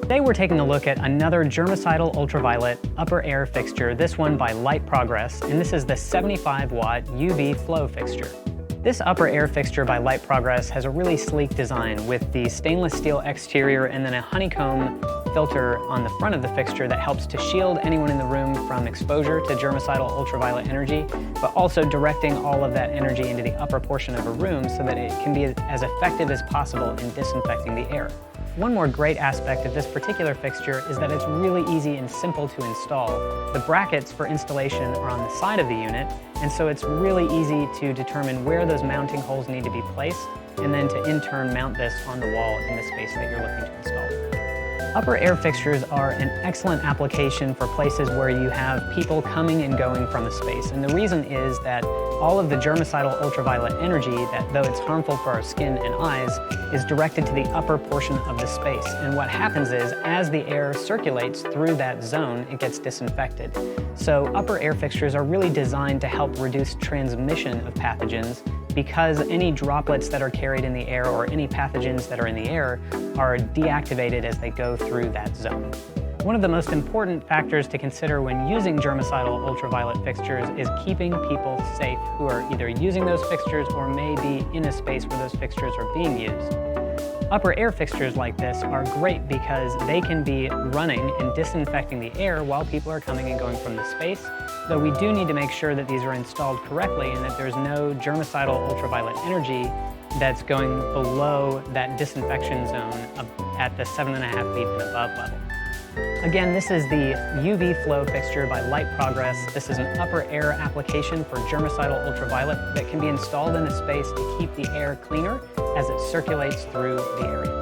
Today we're taking a look at another germicidal ultraviolet upper air fixture, this one by Light Progress, and this is the 75-watt UV flow fixture. This upper air fixture by Light Progress has a really sleek design with the stainless steel exterior and then a honeycomb filter on the front of the fixture that helps to shield anyone in the room from exposure to germicidal ultraviolet energy, but also directing all of that energy into the upper portion of a room so that it can be as effective as possible in disinfecting the air. One more great aspect of this particular fixture is that it's really easy and simple to install. The brackets for installation are on the side of the unit, and so it's really easy to determine where those mounting holes need to be placed, and then to in turn mount this on the wall in the space that you're looking to install. Upper air fixtures are an excellent application for places where you have people coming and going from a space. And the reason is that all of the germicidal ultraviolet energy, that though it's harmful for our skin and eyes, is directed to the upper portion of the space. And what happens is, as the air circulates through that zone, it gets disinfected. So upper air fixtures are really designed to help reduce transmission of pathogens, because any droplets that are carried in the air or any pathogens that are in the air are deactivated as they go through that zone. One of the most important factors to consider when using germicidal ultraviolet fixtures is keeping people safe who are either using those fixtures or may be in a space where those fixtures are being used. Upper air fixtures like this are great because they can be running and disinfecting the air while people are coming and going from the space, though we do need to make sure that these are installed correctly and that there's no germicidal ultraviolet energy that's going below that disinfection zone at the 7.5 feet and above level. Again, this is the UV flow fixture by Light Progress. This is an upper air application for germicidal ultraviolet that can be installed in a space to keep the air cleaner as it circulates through the area.